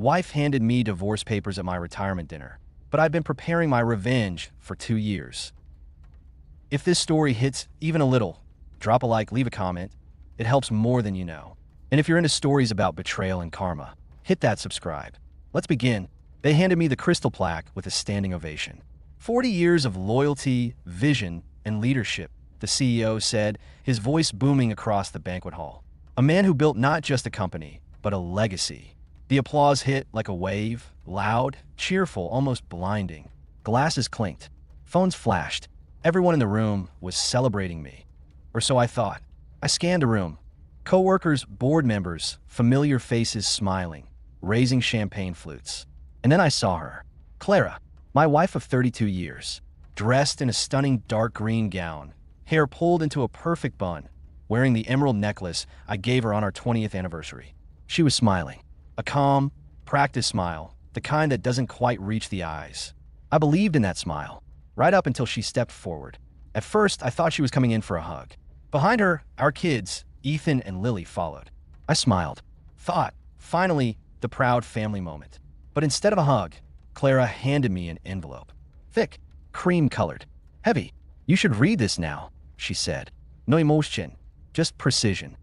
Wife handed me divorce papers at my retirement dinner, but I've been preparing my revenge for 2 years. If this story hits even a little, drop a like, leave a comment. It helps more than you know. And if you're into stories about betrayal and karma, hit that subscribe. Let's begin. They handed me the crystal plaque with a standing ovation. 40 years of loyalty, vision, and leadership, the CEO said, his voice booming across the banquet hall. A man who built not just a company, but a legacy. The applause hit like a wave, loud, cheerful, almost blinding. Glasses clinked. Phones flashed. Everyone in the room was celebrating me. Or so I thought. I scanned the room. Co-workers, board members, familiar faces smiling, raising champagne flutes. And then I saw her. Clara, my wife of 32 years, dressed in a stunning dark green gown, hair pulled into a perfect bun, wearing the emerald necklace I gave her on our 20th anniversary. She was smiling. A calm, practiced smile, the kind that doesn't quite reach the eyes. I believed in that smile, right up until she stepped forward. At first, I thought she was coming in for a hug. Behind her, our kids, Ethan and Lily, followed. I smiled, thought, finally, the proud family moment. But instead of a hug, Clara handed me an envelope. Thick, cream-colored, heavy. You should read this now, she said. No emotion, just precision.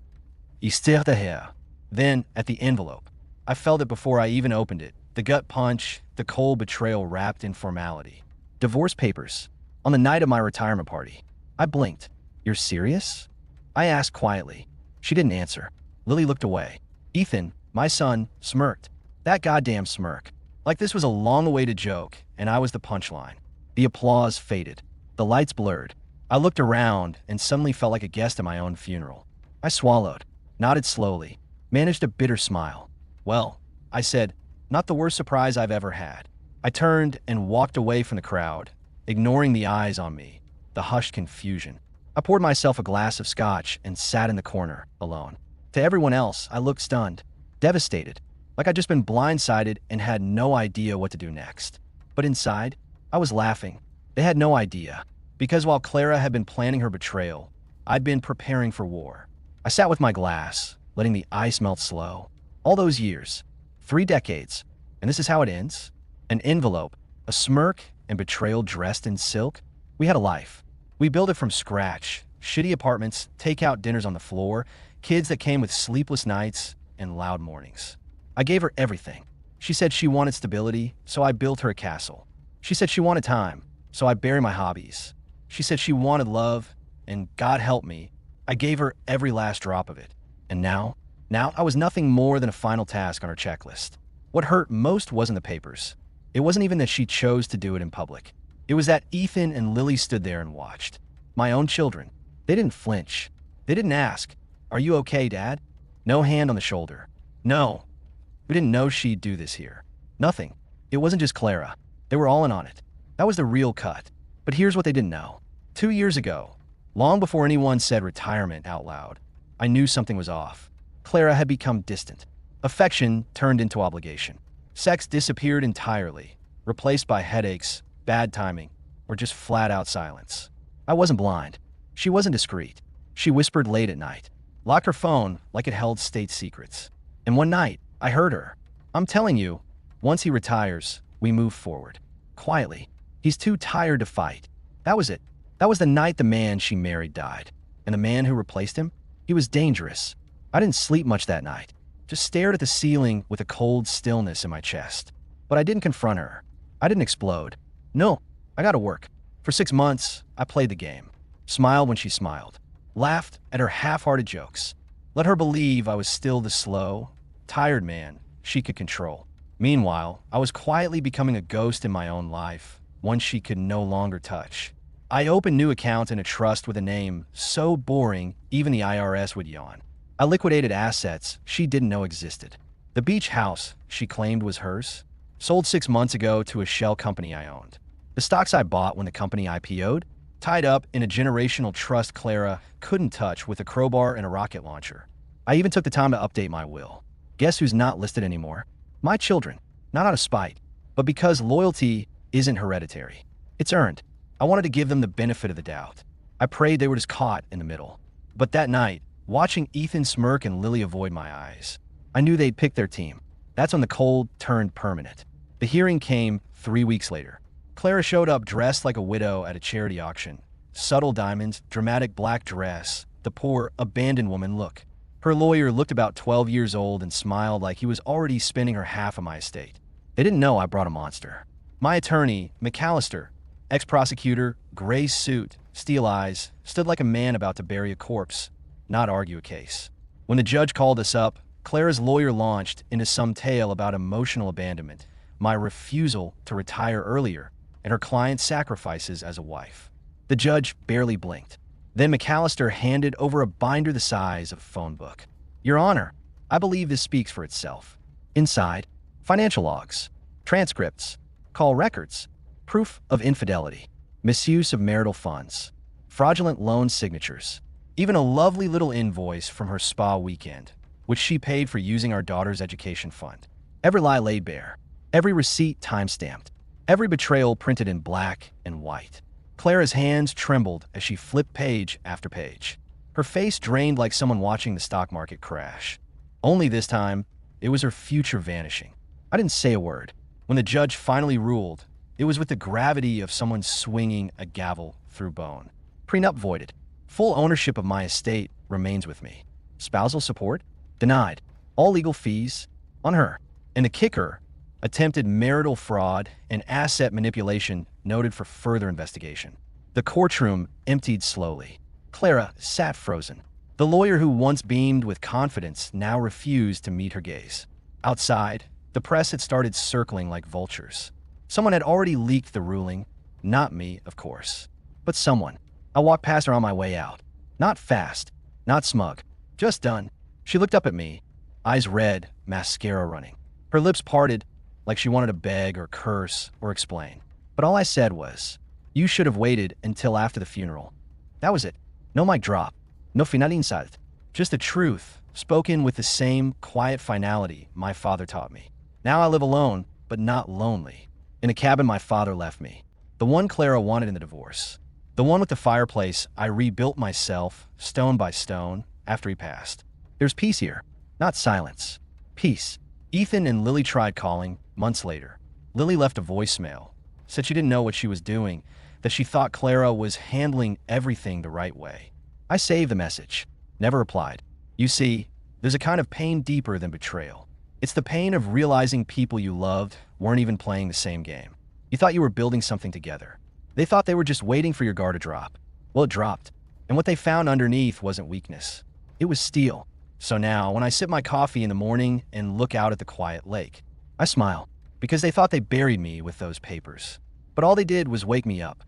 Histoire de hair. Then, at the envelope, I felt it before I even opened it. The gut punch, the cold betrayal wrapped in formality. Divorce papers. On the night of my retirement party. I blinked. You're serious? I asked quietly. She didn't answer. Lily looked away. Ethan, my son, smirked. That goddamn smirk. Like this was a long-awaited joke, and I was the punchline. The applause faded. The lights blurred. I looked around and suddenly felt like a guest at my own funeral. I swallowed, nodded slowly, managed a bitter smile. Well, I said, not the worst surprise I've ever had. I turned and walked away from the crowd, ignoring the eyes on me, the hushed confusion. I poured myself a glass of scotch and sat in the corner, alone. To everyone else, I looked stunned, devastated, like I'd just been blindsided and had no idea what to do next. But inside, I was laughing. They had no idea, because while Clara had been planning her betrayal, I'd been preparing for war. I sat with my glass, letting the ice melt slow. All those years, 3 decades, and this is how it ends? An envelope, a smirk, and betrayal dressed in silk? We had a life. We built it from scratch. Shitty apartments, takeout dinners on the floor, kids that came with sleepless nights and loud mornings. I gave her everything. She said she wanted stability, so I built her a castle. She said she wanted time, so I buried my hobbies. She said she wanted love, and God help me, I gave her every last drop of it. And now I was nothing more than a final task on her checklist. What hurt most wasn't the papers. It wasn't even that she chose to do it in public. It was that Ethan and Lily stood there and watched. My own children. They didn't flinch. They didn't ask, "Are you okay, Dad?" No hand on the shoulder. No. We didn't know she'd do this here. Nothing. It wasn't just Clara. They were all in on it. That was the real cut. But here's what they didn't know. 2 years ago, long before anyone said retirement out loud, I knew something was off. Clara had become distant. Affection turned into obligation. Sex disappeared entirely, replaced by headaches, bad timing, or just flat-out silence. I wasn't blind. She wasn't discreet. She whispered late at night, locked her phone like it held state secrets. And one night, I heard her. I'm telling you, once he retires, we move forward. Quietly. He's too tired to fight. That was it. That was the night the man she married died. And the man who replaced him? He was dangerous. I didn't sleep much that night. Just stared at the ceiling with a cold stillness in my chest. But I didn't confront her. I didn't explode. No, I got to work. For 6 months, I played the game. Smiled when she smiled. Laughed at her half-hearted jokes. Let her believe I was still the slow, tired man she could control. Meanwhile, I was quietly becoming a ghost in my own life, one she could no longer touch. I opened new accounts in a trust with a name so boring even the IRS would yawn. I liquidated assets she didn't know existed. The beach house she claimed was hers, sold 6 months ago to a shell company I owned. The stocks I bought when the company IPO'd, tied up in a generational trust Clara couldn't touch with a crowbar and a rocket launcher. I even took the time to update my will. Guess who's not listed anymore? My children. Not out of spite, but because loyalty isn't hereditary. It's earned. I wanted to give them the benefit of the doubt. I prayed they were just caught in the middle. But that night, watching Ethan smirk and Lily avoid my eyes, I knew they'd picked their team. That's when the cold turned permanent. The hearing came 3 weeks later. Clara showed up dressed like a widow at a charity auction. Subtle diamonds, dramatic black dress, the poor, abandoned woman look. Her lawyer looked about 12 years old and smiled like he was already spending her half of my estate. They didn't know I brought a monster. My attorney, McAllister, ex-prosecutor, gray suit, steel eyes, stood like a man about to bury a corpse, not argue a case. When the judge called us up, Clara's lawyer launched into some tale about emotional abandonment, my refusal to retire earlier, and her client's sacrifices as a wife. The judge barely blinked. Then McAllister handed over a binder the size of a phone book. Your Honor, I believe this speaks for itself. Inside, financial logs, transcripts, call records, proof of infidelity, misuse of marital funds, fraudulent loan signatures, even a lovely little invoice from her spa weekend, which she paid for using our daughter's education fund. Every lie laid bare, every receipt time-stamped, every betrayal printed in black and white. Clara's hands trembled as she flipped page after page. Her face drained like someone watching the stock market crash. Only this time, it was her future vanishing. I didn't say a word. When the judge finally ruled, it was with the gravity of someone swinging a gavel through bone. Prenup voided. Full ownership of my estate remains with me. Spousal support? Denied. All legal fees? On her. And the kicker, attempted marital fraud and asset manipulation noted for further investigation. The courtroom emptied slowly. Clara sat frozen. The lawyer who once beamed with confidence now refused to meet her gaze. Outside, the press had started circling like vultures. Someone had already leaked the ruling. Not me, of course, but someone. I walked past her on my way out. Not fast, not smug, just done. She looked up at me, eyes red, mascara running. Her lips parted like she wanted to beg or curse or explain. But all I said was, you should have waited until after the funeral. That was it. No mic drop. No finalinsalt. Just the truth, spoken with the same quiet finality my father taught me. Now I live alone, but not lonely. In a cabin my father left me. The one Clara wanted in the divorce. The one with the fireplace I rebuilt myself, stone by stone, after he passed. There's peace here, not silence. Peace. Ethan and Lily tried calling, months later. Lily left a voicemail, said she didn't know what she was doing, that she thought Clara was handling everything the right way. I saved the message, never replied. You see, there's a kind of pain deeper than betrayal. It's the pain of realizing people you loved weren't even playing the same game. You thought you were building something together. They thought they were just waiting for your guard to drop. Well, it dropped. And what they found underneath wasn't weakness. It was steel. So now, when I sip my coffee in the morning and look out at the quiet lake, I smile, because they thought they buried me with those papers. But all they did was wake me up.